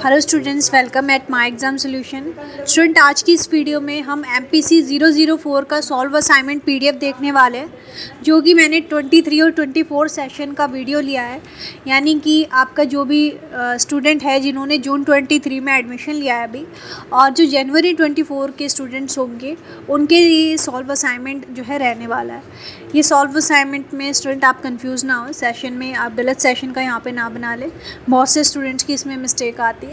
Hello students, welcome at my exam solution. Student, आज की इस वीडियो में हम MPC 004 का सॉल्व असाइनमेंट PDF देखने वाले हैं, जो कि मैंने 23 और 24 सेशन का वीडियो लिया है। यानी कि आपका जो भी स्टूडेंट है जिन्होंने जून 23 में एडमिशन लिया है अभी, और जो जनवरी 24 के स्टूडेंट्स होंगे उनके लिए सॉल्व असाइनमेंट जो है रहने वाला है। ये सॉल्व असाइनमेंट में स्टूडेंट आप कंफ्यूज ना हो, सेशन में आप गलत सेशन का यहाँ पे ना बना लें। बहुत से स्टूडेंट्स की इसमें मिस्टेक आती है,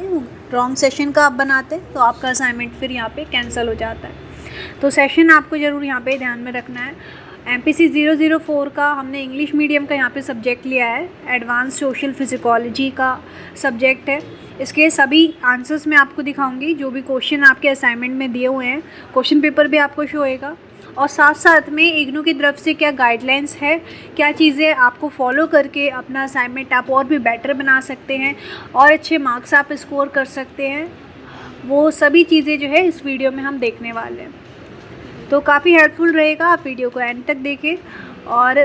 रॉन्ग सेशन का आप बनाते हैं तो आपका असाइनमेंट फिर यहाँ पे कैंसिल हो जाता है। तो सेशन आपको ज़रूर यहाँ पे ध्यान में रखना है। MPC 004 का हमने इंग्लिश मीडियम का यहाँ पे सब्जेक्ट लिया है, एडवांस सोशल फिजिकोलॉजी का सब्जेक्ट है। इसके सभी आंसर्स मैं आपको दिखाऊंगी, जो भी क्वेश्चन आपके असाइनमेंट में दिए हुए हैं, क्वेश्चन पेपर भी आपको शो होएगा, और साथ साथ में इग्नू की तरफ से क्या गाइडलाइंस है, क्या चीज़ें आपको फॉलो करके अपना असाइनमेंट आप और भी बेटर बना सकते हैं और अच्छे मार्क्स आप स्कोर कर सकते हैं, वो सभी चीज़ें जो है इस वीडियो में हम देखने वाले हैं। तो काफ़ी हेल्पफुल रहेगा, आप वीडियो को एंड तक देखें और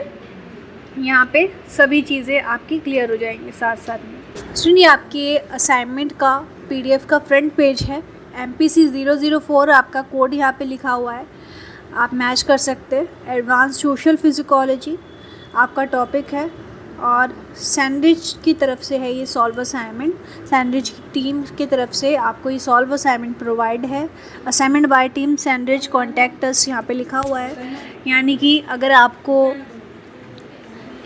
यहाँ पे सभी चीज़ें आपकी क्लियर हो जाएंगी साथ साथ में। सुनिए, आपके असाइनमेंट का PDF का फ्रंट पेज है। MPC 004 आपका कोड यहाँ पे लिखा हुआ है, आप मैच कर सकते हैं। एडवांस सोशल फिजिकोलॉजी आपका टॉपिक है और सैंडविच की तरफ से है ये सॉल्व असाइनमेंट। सैंडविच की टीम की तरफ से आपको ये सॉल्व असाइनमेंट प्रोवाइड है। Assignment bye team sandwich, contact us यहाँ पे लिखा हुआ है। यानी कि अगर आपको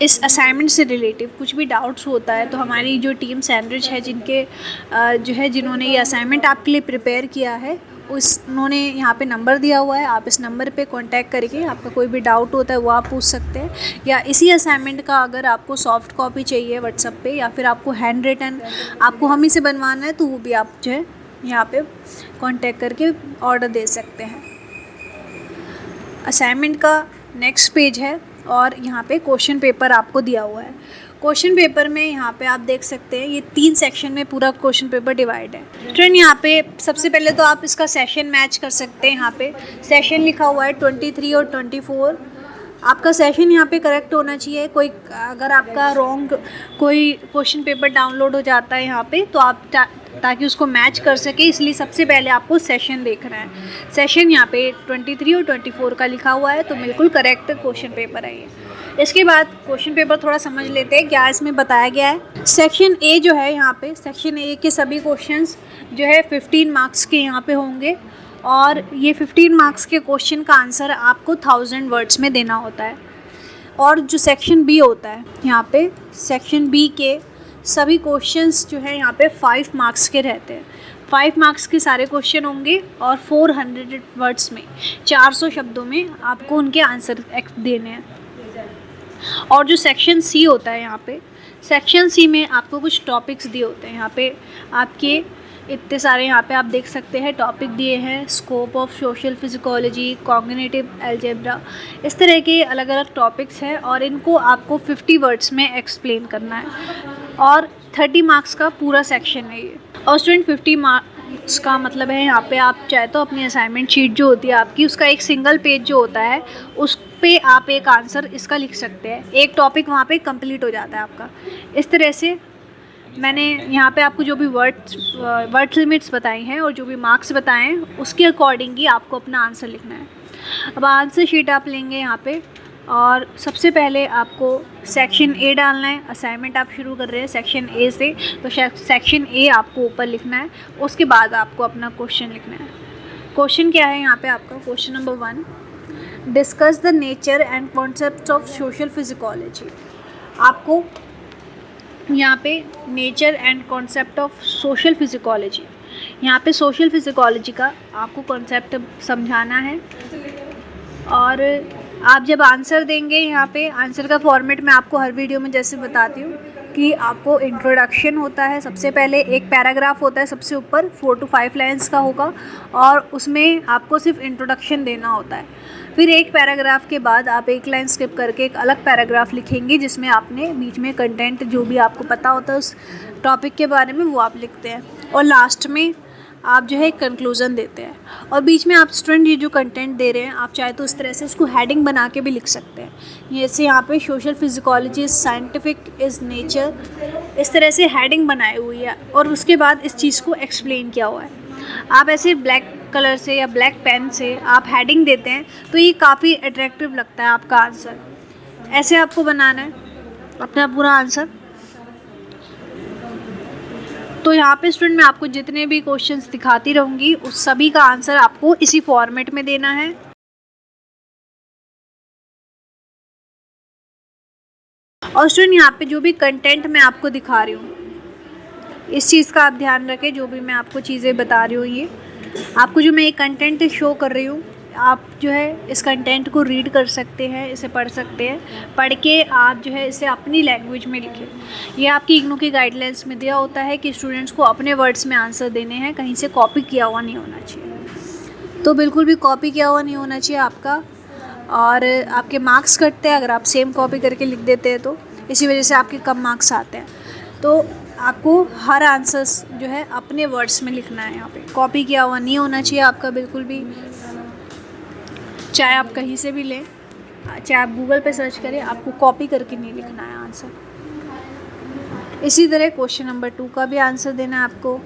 इस असाइनमेंट से रिलेटिव कुछ भी डाउट्स होता है तो हमारी जो टीम सैंडविच है, जिन्होंने ये असाइनमेंट आपके लिए प्रिपेयर किया है, उन्होंने यहाँ पे नंबर दिया हुआ है। आप इस नंबर पे कांटेक्ट करके आपका कोई भी डाउट होता है वो आप पूछ सकते हैं, या इसी असाइनमेंट का अगर आपको सॉफ्ट कॉपी चाहिए व्हाट्सएप पे, या फिर आपको हैंड रिटन आपको हम ही से बनवाना है, तो वो भी आप जो है यहाँ पे कांटेक्ट करके ऑर्डर दे सकते हैं। असाइनमेंट का नेक्स्ट पेज है और यहाँ पे क्वेश्चन पेपर आपको दिया हुआ है। क्वेश्चन पेपर में यहाँ पे आप देख सकते हैं ये 3 सेक्शन में पूरा क्वेश्चन पेपर डिवाइड है। फ्रेंड, यहाँ पे सबसे पहले तो आप इसका सेशन मैच कर सकते हैं। यहाँ पे सेशन लिखा हुआ है 23 और 24। आपका सेशन यहाँ पे करेक्ट होना चाहिए। अगर आपका रॉन्ग कोई क्वेश्चन पेपर डाउनलोड हो जाता है यहाँ पे, तो आप ताकि उसको मैच कर सके, इसलिए सबसे पहले आपको सेशन देखना है। सेशन यहाँ पे 23 और 24 का लिखा हुआ है, तो बिल्कुल करेक्ट क्वेश्चन पेपर है ये। इसके बाद क्वेश्चन पेपर थोड़ा समझ लेते हैं क्या इसमें बताया गया है। सेक्शन A जो है, यहाँ पे सेक्शन A के सभी क्वेश्चंस जो है 15 मार्क्स के यहाँ पे होंगे, और ये 15 मार्क्स के क्वेश्चन का आंसर आपको 1000 वर्ड्स में देना होता है। और जो सेक्शन B होता है, यहाँ पे सेक्शन B के सभी क्वेश्चंस जो है यहाँ पे 5 मार्क्स के रहते हैं। 5 मार्क्स के सारे क्वेश्चन होंगे और 400 वर्ड्स में, 400 शब्दों में आपको उनके आंसर देने हैं। और जो सेक्शन C होता है, यहाँ पे सेक्शन C में आपको कुछ टॉपिक्स दिए होते हैं। यहाँ पे आपके इतने सारे यहाँ पे आप देख सकते हैं टॉपिक दिए हैं, scope of social psychology, cognitive algebra, इस तरह के अलग अलग टॉपिक्स हैं, और इनको आपको 50 वर्ड्स में एक्सप्लेन करना है। और 30 मार्क्स का पूरा सेक्शन है ये। और स्टूडेंट, 50 मार्क्स का मतलब है यहाँ पे आप चाहे तो अपनी असाइनमेंट शीट जो होती है आपकी, उसका एक सिंगल पेज जो होता है, उस पे आप एक आंसर इसका लिख सकते हैं। एक टॉपिक वहाँ पे कंप्लीट हो जाता है आपका। इस तरह से मैंने यहाँ पे आपको जो भी वर्ड लिमिट्स बताई हैं और जो भी मार्क्स बताए हैं, उसके अकॉर्डिंग ही आपको अपना आंसर लिखना है। अब आंसर शीट आप लेंगे यहाँ पे, और सबसे पहले आपको सेक्शन A डालना है। असाइनमेंट आप शुरू कर रहे हैं सेक्शन A से, तो सेक्शन A आपको ऊपर लिखना है। उसके बाद आपको अपना क्वेश्चन लिखना है। क्वेश्चन क्या है यहाँ पे आपका? Question number 1, discuss the nature and concepts of social psychology. आपको यहाँ पे nature and concept of social psychology, यहाँ पे सोशल फिजिकोलॉजी का आपको कॉन्सेप्ट समझाना है। और आप जब आंसर देंगे, यहाँ पे आंसर का फॉर्मेट मैं आपको हर वीडियो में जैसे बताती हूँ कि आपको इंट्रोडक्शन होता है, सबसे पहले एक पैराग्राफ होता है सबसे ऊपर, 4 to 5 लाइन्स का होगा, और उसमें आपको सिर्फ इंट्रोडक्शन देना होता है। फिर एक पैराग्राफ के बाद आप एक लाइन स्किप करके एक अलग पैराग्राफ लिखेंगे, जिसमें आपने बीच में कंटेंट जो भी आपको पता होता है उस टॉपिक के बारे में वो आप लिखते हैं। और लास्ट में आप जो है एक कंक्लूज़न देते हैं और बीच में आप स्टूडेंट ये जो कंटेंट दे रहे हैं आप चाहे तो इस तरह से उसको हेडिंग बना के भी लिख सकते हैं। जैसे यहाँ पे social psychology is scientific is nature, इस तरह से हेडिंग बनाई हुई है और उसके बाद इस चीज़ को एक्सप्लेन किया हुआ है। आप ऐसे ब्लैक कलर से या ब्लैक पेन से आप हेडिंग देते हैं तो ये काफ़ी अट्रैक्टिव लगता है आपका आंसर। ऐसे आपको बनाना है अपना पूरा आंसर। तो यहाँ पे स्टूडेंट मैं आपको जितने भी क्वेश्चंस दिखाती रहूँगी उस सभी का आंसर आपको इसी फॉर्मेट में देना है। और स्टूडेंट यहाँ पे जो भी कंटेंट मैं आपको दिखा रही हूँ इस चीज़ का आप ध्यान रखें। जो भी मैं आपको चीज़ें बता रही हूँ ये आपको जो मैं ये कंटेंट शो कर रही हूँ आप जो है इस कंटेंट को रीड कर सकते हैं, इसे पढ़ सकते हैं। पढ़ के आप जो है इसे अपनी लैंग्वेज में लिखें। ये आपकी इग्नू की गाइडलाइंस में दिया होता है कि स्टूडेंट्स को अपने वर्ड्स में आंसर देने हैं, कहीं से कॉपी किया हुआ नहीं होना चाहिए। तो बिल्कुल भी कॉपी किया हुआ नहीं होना चाहिए आपका, और आपके मार्क्स कटते हैं अगर आप सेम कॉपी करके लिख देते हैं तो इसी वजह से आपके कम मार्क्स आते हैं। तो आपको हर आंसर्स जो है अपने वर्ड्स में लिखना है, यहाँ पे कॉपी किया हुआ नहीं होना चाहिए आपका बिल्कुल भी। चाहे आप कहीं से भी लें, चाहे आप गूगल पे सर्च करें, आपको कॉपी करके नहीं लिखना है आंसर। इसी तरह क्वेश्चन नंबर 2 का भी आंसर देना है आपको।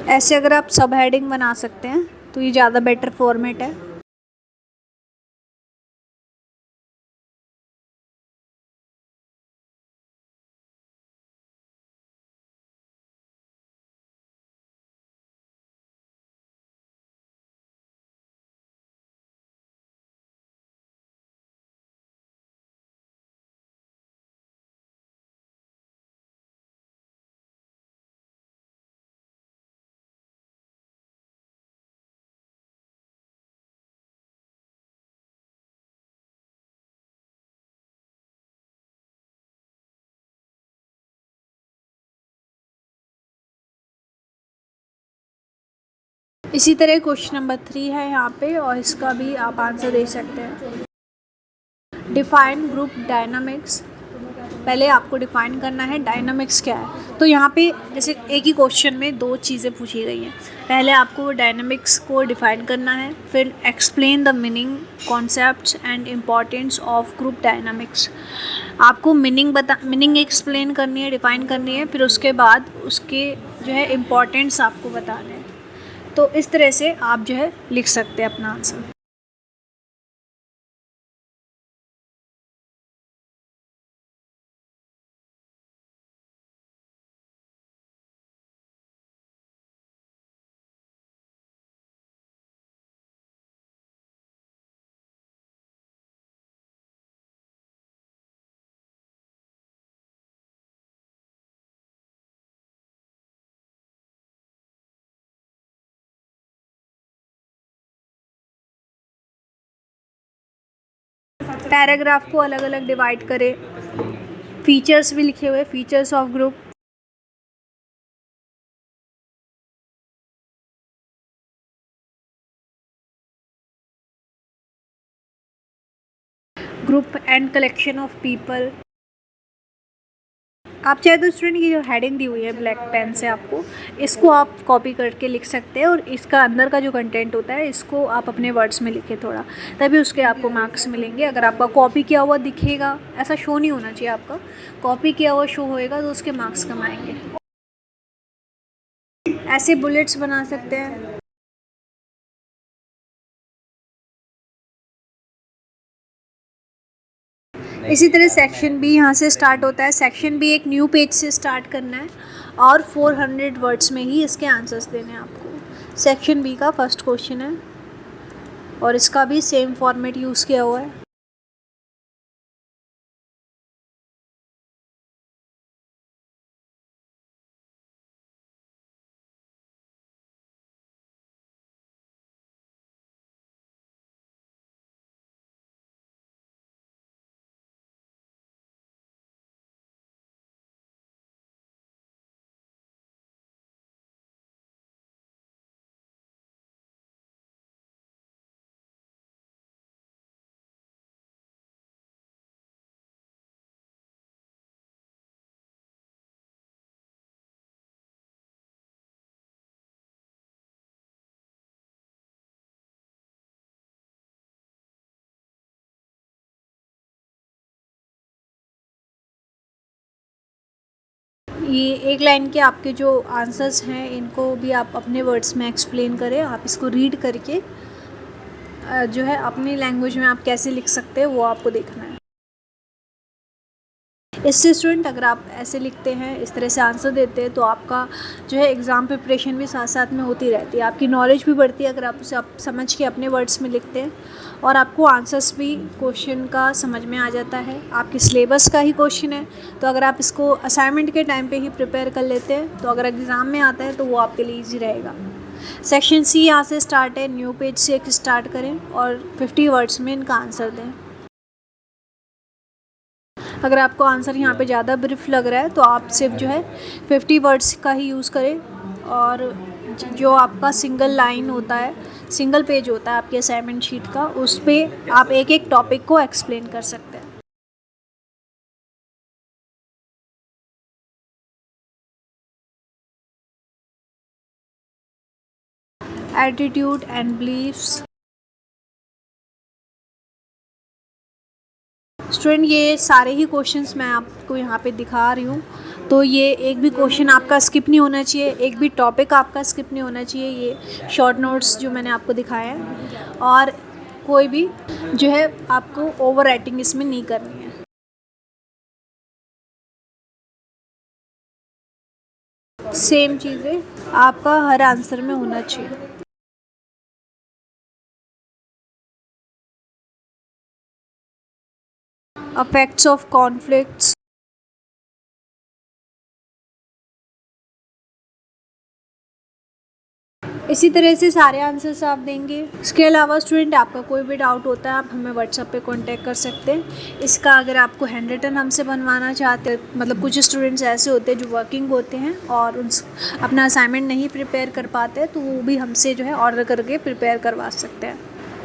ऐसे अगर आप सब हेडिंग बना सकते हैं तो ये ज़्यादा बेटर फॉर्मेट है। इसी तरह क्वेश्चन नंबर 3 है यहाँ पे और इसका भी आप आंसर दे सकते हैं। Define group dynamics. पहले आपको डिफाइन करना है डायनामिक्स क्या है। तो यहाँ पे जैसे एक ही क्वेश्चन में 2 चीज़ें पूछी गई हैं। पहले आपको डायनामिक्स को डिफाइन करना है, फिर explain the meaning, concepts and importance of group dynamics. आपको मीनिंग एक्सप्लेन करनी है, डिफाइन करनी है, फिर उसके बाद उसके जो है इम्पॉर्टेंस आपको बताने हैं। तो इस तरह से आप जो है लिख सकते हैं अपना आंसर। पैराग्राफ को अलग अलग डिवाइड करें। फीचर्स भी लिखे हुए, features of group and collection of people. आप चाहे तो स्टूडेंट की जो हेडिंग दी हुई है ब्लैक पेन से आपको, इसको आप कॉपी करके लिख सकते हैं और इसका अंदर का जो कंटेंट होता है इसको आप अपने वर्ड्स में लिखें थोड़ा, तभी उसके आपको मार्क्स मिलेंगे। अगर आपका कॉपी किया हुआ दिखेगा, ऐसा शो नहीं होना चाहिए, आपका कॉपी किया हुआ शो होएगा तो उसके मार्क्स कम आएंगे। ऐसे बुलेट्स बना सकते हैं। इसी तरह सेक्शन बी यहाँ से स्टार्ट होता है। सेक्शन बी एक न्यू पेज से स्टार्ट करना है और 400 वर्ड्स में ही इसके आंसर्स देने हैं आपको। सेक्शन बी का फर्स्ट क्वेश्चन है और इसका भी सेम फॉर्मेट यूज़ किया हुआ है। ये एक लाइन के आपके जो आंसर्स हैं इनको भी आप अपने वर्ड्स में एक्सप्लेन करें। आप इसको रीड करके जो है अपनी लैंग्वेज में आप कैसे लिख सकते हैं वो आपको देखना है। इससे स्टूडेंट अगर आप ऐसे लिखते हैं, इस तरह से आंसर देते हैं, तो आपका जो है एग्ज़ाम प्रिपरेशन भी साथ साथ में होती रहती है, आपकी नॉलेज भी बढ़ती है अगर आप उसे आप समझ के अपने वर्ड्स में लिखते हैं, और आपको आंसर्स भी क्वेश्चन का समझ में आ जाता है। आपके सिलेबस का ही क्वेश्चन है, तो अगर आप इसको असाइनमेंट के टाइम पे ही प्रिपेयर कर लेते हैं तो अगर एग्ज़ाम में आता है तो वो आपके लिए ईजी रहेगा। सेक्शन सी यहाँ से स्टार्ट है, न्यू पेज से एक स्टार्ट करें और 50 वर्ड्स में इनका आंसर दें। अगर आपको आंसर यहाँ पे ज़्यादा ब्रीफ लग रहा है तो आप सिर्फ जो है 50 वर्ड्स का ही यूज़ करें, और जो आपका सिंगल लाइन होता है, सिंगल पेज होता है आपके असाइनमेंट शीट का, उस पर आप एक एक टॉपिक को एक्सप्लेन कर सकते हैं। Attitude and beliefs. स्टूडेंट ये सारे ही क्वेश्चंस मैं आपको यहाँ पे दिखा रही हूँ, तो ये एक भी क्वेश्चन आपका स्किप नहीं होना चाहिए, एक भी टॉपिक आपका स्किप नहीं होना चाहिए। ये शॉर्ट नोट्स जो मैंने आपको दिखाए हैं, और कोई भी जो है आपको ओवर राइटिंग इसमें नहीं करनी है। सेम चीज़ें आपका हर आंसर में होना चाहिए। effects of conflicts। इसी तरह से सारे आंसर्स आप देंगे। इसके अलावा स्टूडेंट आपका कोई भी डाउट होता है आप हमें व्हाट्सएप पे कांटेक्ट कर सकते हैं। इसका अगर आपको हैंड रिटन हमसे बनवाना चाहते हैं, मतलब कुछ स्टूडेंट्स ऐसे होते हैं जो वर्किंग होते हैं और उन अपना असाइनमेंट नहीं प्रिपेयर कर पाते, तो वो भी हमसे जो है ऑर्डर करके प्रिपेयर करवा सकते हैं।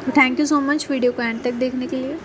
तो thank you so much video को एंड तक देखने के लिए।